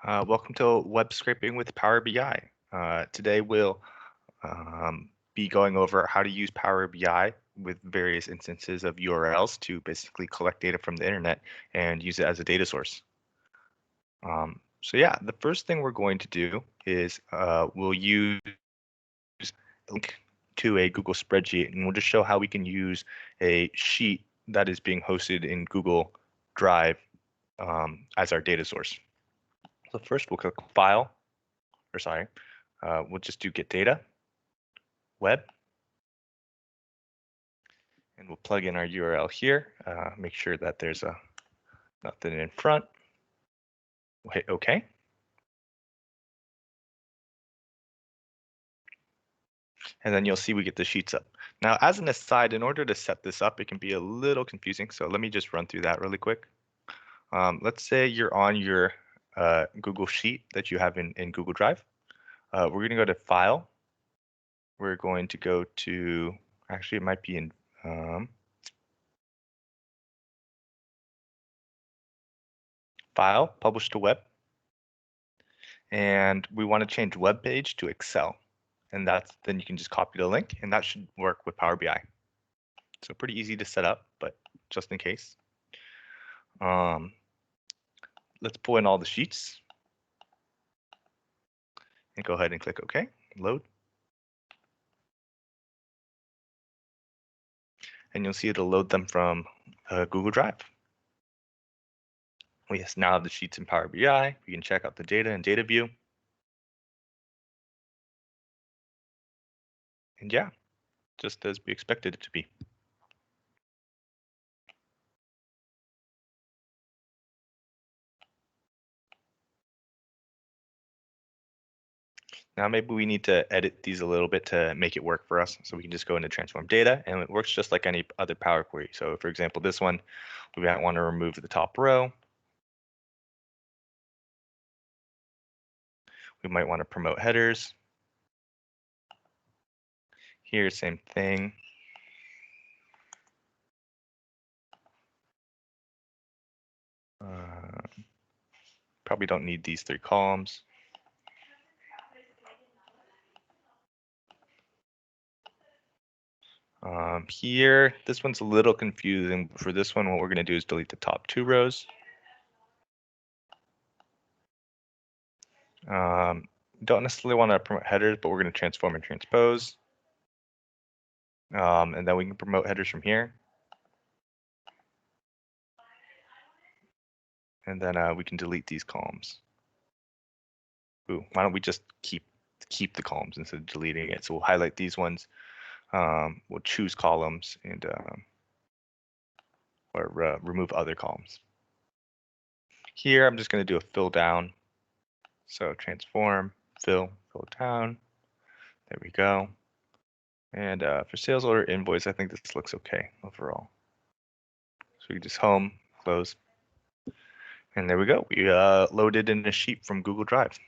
Welcome to Web Scraping with Power BI. Today we'll be going over how to use Power BI with various instances of URLs to basically collect data from the internet and use it as a data source. So yeah, the first thing we're going to do is we'll use a link to a Google spreadsheet, and we'll just show how we can use a sheet that is being hosted in Google Drive as our data source. So first we'll click File, we'll just do Get Data, Web, and we'll plug in our URL here. Make sure that there's nothing in front. We'll hit OK. And then you'll see we get the sheets up. Now, as an aside, in order to set this up, it can be a little confusing. So let me just run through that really quick. Let's say you're on your Google Sheet that you have in Google Drive. We're going to go to File. We're going to go to, actually, it might be in File, Publish to Web. And we want to change web page to Excel. And then you can just copy the link, and that should work with Power BI. So pretty easy to set up, but just in case. Let's pull in all the sheets. And go ahead and click OK, load. And you'll see it'll load them from Google Drive. We now have the sheets in Power BI. We can check out the data in Data View. And yeah, just as we expected it to be. Now maybe we need to edit these a little bit to make it work for us. So we can just go into transform data, and it works just like any other Power Query. So for example, this one, we might want to remove the top row. We might want to promote headers. Here, same thing. Probably don't need these 3 columns. Here, this one's a little confusing. For this one, what we're going to do is delete the top 2 rows. Don't necessarily want to promote headers, but we're going to transform and transpose. And then we can promote headers from here. And then we can delete these columns. Ooh, why don't we just keep the columns instead of deleting it? So we'll highlight these ones. We'll choose columns and remove other columns. Here, I'm just going to do a fill down. So transform, fill down. There we go. And for sales order invoice, I think this looks okay overall. So we can just home, close. And there we go. We loaded in a sheet from Google Drive.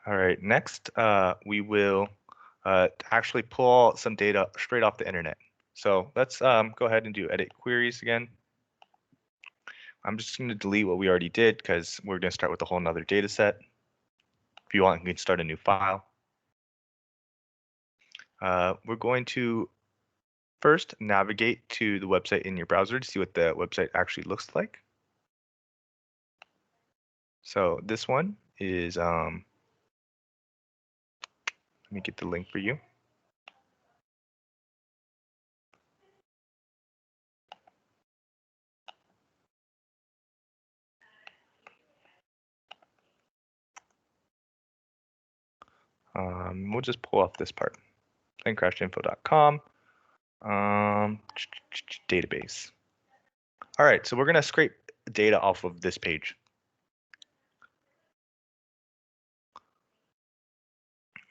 All right, next we will actually pull some data straight off the internet. So let's go ahead and do edit queries again. I'm just going to delete what we already did because we're going to start with a whole nother data set. If you want, you can start a new file. We're going to first navigate to the website in your browser to see what the website actually looks like. So this one is, let me get the link for you. We'll just pull off this part, planecrashinfo.com, database. All right, so we're going to scrape data off of this page.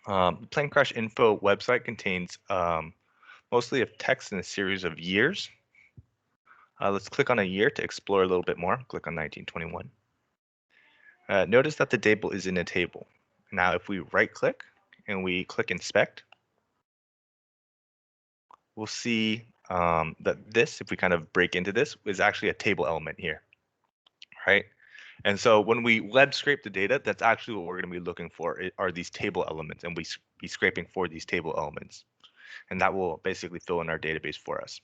The Plane Crash Info website contains mostly of text in a series of years. Let's click on a year to explore a little bit more. Click on 1921. Notice that the table is in a table. Now, if we right-click and we click Inspect, we'll see that this, if we kind of break into this, is actually a table element here, right? And so when we web scrape the data, that's actually what we're going to be looking for are these table elements, and we be scraping for these table elements. And that will basically fill in our database for us.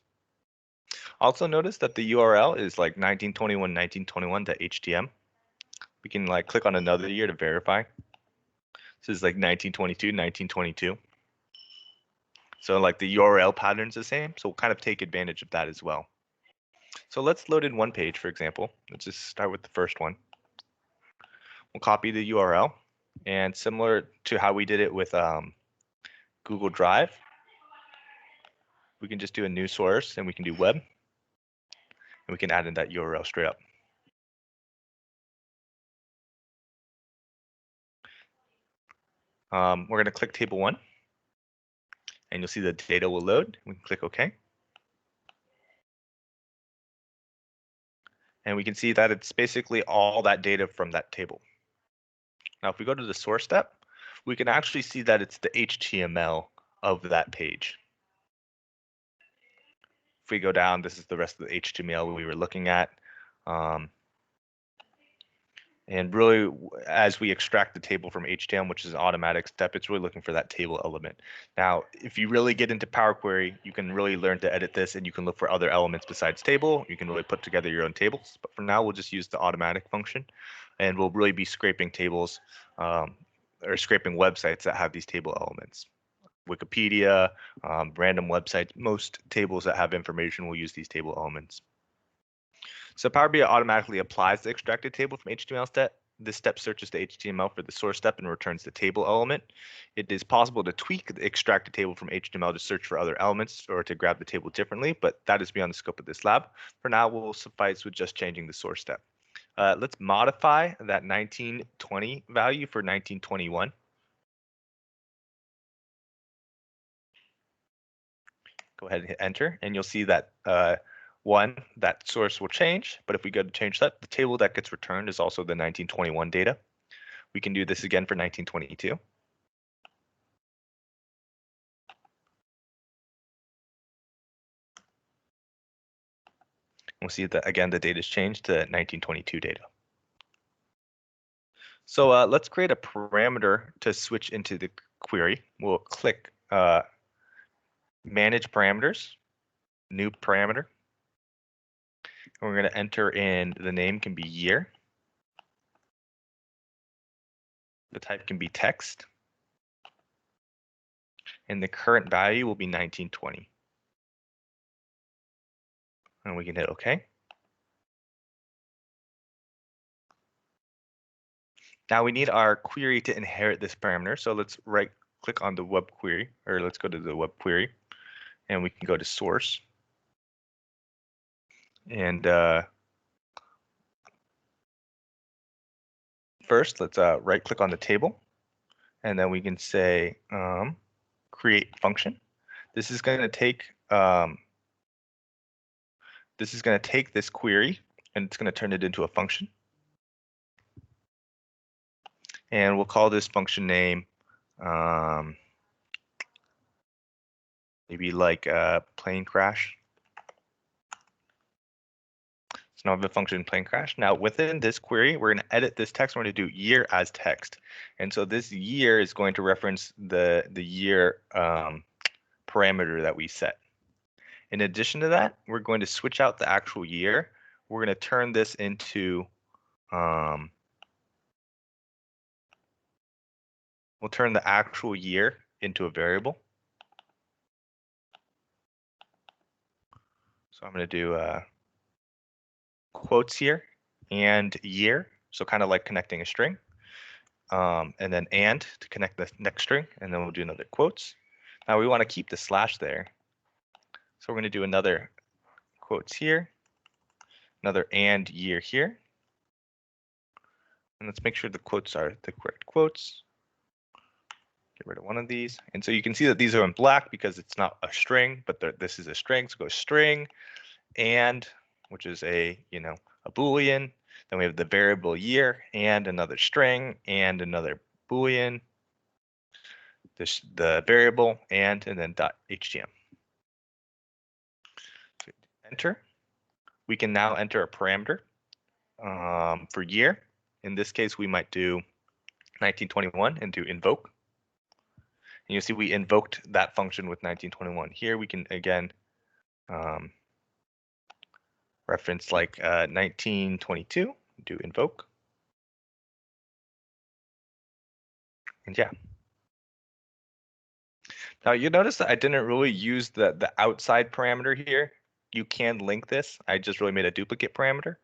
Also notice that the URL is like 1921.1921.htm. We can like click on another year to verify. This is like 1922, 1922. So like the URL pattern's the same, so we'll kind of take advantage of that as well. So let's load in one page, for example. Let's just start with the first one. We'll copy the URL, and similar to how we did it with Google Drive, we can just do a new source, and we can do web, and we can add in that URL straight up. We're going to click table 1, and you'll see the data will load. We can click OK. And we can see that it's basically all that data from that table. Now, if we go to the source step, we can actually see that it's the HTML of that page. If we go down, this is the rest of the HTML we were looking at. And really, as we extract the table from HTML, which is an automatic step, it's really looking for that table element. Now, if you really get into Power Query, you can really learn to edit this, and you can look for other elements besides table. You can really put together your own tables. But for now, we'll just use the automatic function, and we'll really be scraping tables or scraping websites that have these table elements. Wikipedia, random websites, most tables that have information will use these table elements. So Power BI automatically applies the extracted table from HTML step. This step searches the HTML for the source step and returns the table element. It is possible to tweak the extracted table from HTML to search for other elements or to grab the table differently, but that is beyond the scope of this lab. For now, we'll suffice with just changing the source step. Let's modify that 1920 value for 1921. Go ahead and hit enter, and you'll see that that source will change, but if we go to change that, the table that gets returned is also the 1921 data. We can do this again for 1922. We'll see that again, the data is changed to 1922 data. So let's create a parameter to switch into the query. We'll click manage parameters, new parameter. And we're going to enter in the name can be year. The type can be text. And the current value will be 1920. And we can hit OK. Now we need our query to inherit this parameter. So let's right click on the web query, or let's go to the web query, and we can go to source. And first, let's right click on the table, and then we can say create function. This is going to take this query, and it's going to turn it into a function. And we'll call this function name maybe like plane crash. So now we have a function plane crash. Now within this query, we're going to edit this text. We're going to do year as text. And so this year is going to reference the year parameter that we set. In addition to that, we're going to switch out the actual year. We're going to turn this into we'll turn the actual year into a variable. So I'm going to do quotes here and year, so kind of like connecting a string, and then and to connect the next string, and then we'll do another quotes. Now we want to keep the slash there, so we're going to do another quotes here, another and year here, and let's make sure the quotes are the correct quotes. Get rid of one of these, and so you can see that these are in black because it's not a string, but this is a string, so go string and, which is a Boolean. Then we have the variable year and another string and another Boolean. The variable and then .htm. enter, we can now enter a parameter for year. In this case, we might do 1921 and do invoke. And you'll see we invoked that function with 1921. Here we can again reference like 1922, do invoke. And yeah. Now you notice that I didn't really use the outside parameter here. You can link this. I just really made a duplicate parameter.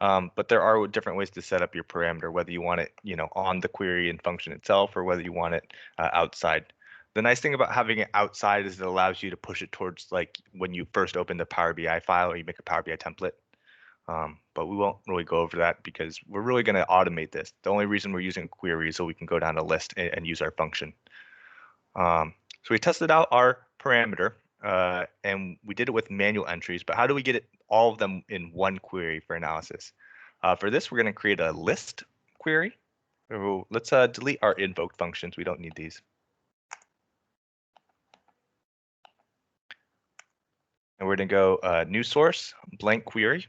But there are different ways to set up your parameter, whether you want it, on the query and function itself, or whether you want it outside. The nice thing about having it outside is it allows you to push it towards like when you first open the Power BI file or you make a Power BI template. But we won't really go over that because we're really going to automate this. The only reason we're using a query is so we can go down a list and use our function. So we tested out our parameter and we did it with manual entries, but how do we get all of them in one query for analysis? For this, we're going to create a list query. So let's delete our invoke functions. We don't need these. And we're going to go new source, blank query.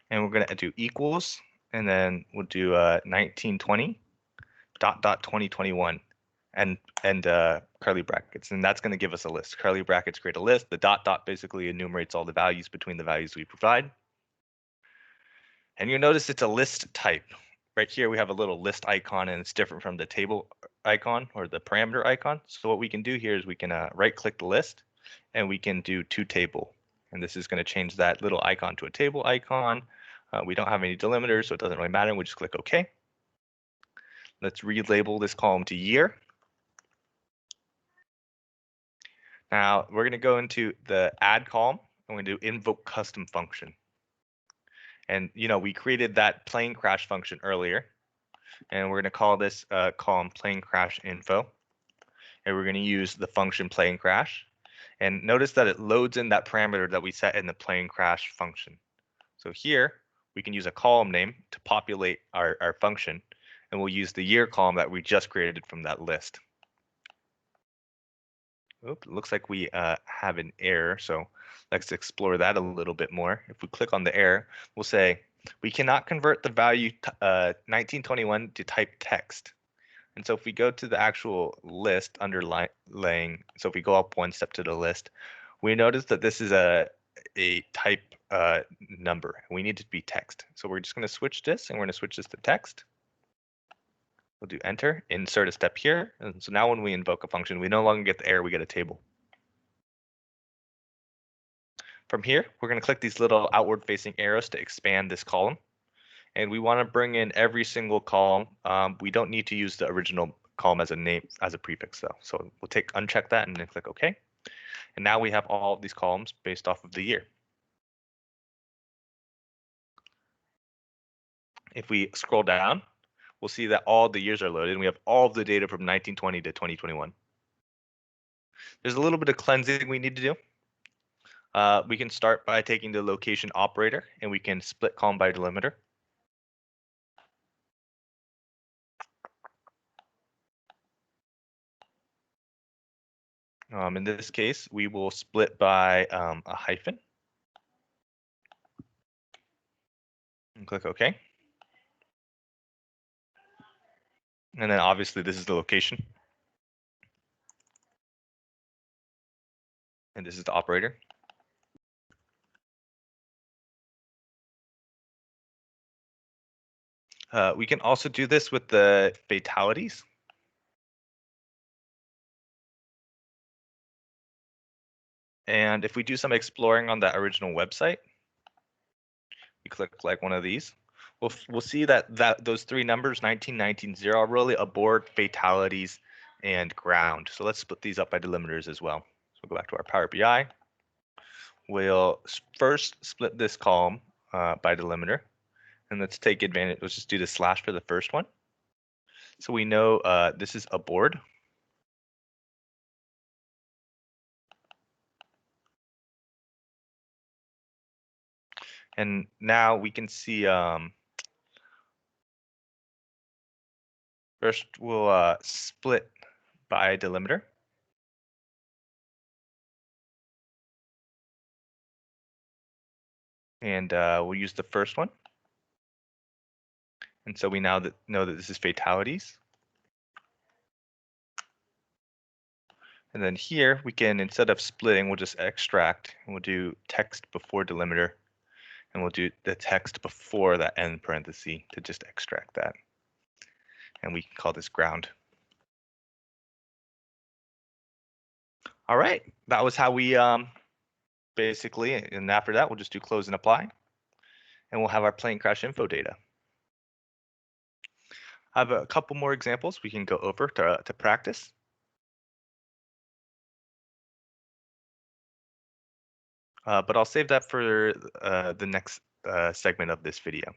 And we're going to do equals, and then we'll do 1920 ... 2021. And curly brackets, and that's going to give us a list. Curly brackets create a list. The ... basically enumerates all the values between the values we provide. And you'll notice it's a list type. Right here we have a little list icon, and it's different from the table icon or the parameter icon. So what we can do here is we can right click the list and we can do to table. And this is going to change that little icon to a table icon. We don't have any delimiters, so it doesn't really matter. We just click OK. Let's relabel this column to year. Now we're going to go into the add column and we're going to do invoke custom function. And we created that plane crash function earlier, and we're going to call this column plane crash info. And we're going to use the function plane crash. And notice that it loads in that parameter that we set in the plane crash function. So here we can use a column name to populate our function, and we'll use the year column that we just created from that list. Oops, it looks like we have an error, so let's explore that a little bit more. If we click on the error, we'll say we cannot convert the value 1921 to type text. And so if we go to the actual list underlying, so if we go up one step to the list, we notice that this is a type number. We need it to be text. So we're just going to switch this, and we're going to switch this to text. We'll do enter, insert a step here. And so now when we invoke a function, we no longer get the error, we get a table. From here, we're going to click these little outward facing arrows to expand this column. And we want to bring in every single column. We don't need to use the original column as a name, as a prefix though. So we'll uncheck that and then click OK. And now we have all of these columns based off of the year. If we scroll down, we'll see that all the years are loaded, and we have all of the data from 1920 to 2021. There's a little bit of cleansing we need to do. We can start by taking the location operator, and we can split column by delimiter. In this case, we will split by a hyphen. And click OK. And then obviously this is the location. And this is the operator. We can also do this with the fatalities. And if we do some exploring on that original website, we click like one of these, we'll see that those three numbers, 1919 are really abort, fatalities, and ground. So let's split these up by delimiters as well. So we'll go back to our Power BI. We'll first split this column by delimiter. And let's take advantage, let's just do the slash for the first one. So we know this is abort. And now we can see, first we'll split by delimiter. And we'll use the first one. And so we now know that this is fatalities. And then here we can, instead of splitting, we'll just extract and we'll do text before delimiter. And we'll do the text before that end parenthesis to just extract that. And we can call this ground. All right, that was how we basically, and after that, we'll just do close and apply. And we'll have our plane crash info data. I have a couple more examples we can go over to practice. But I'll save that for the next segment of this video.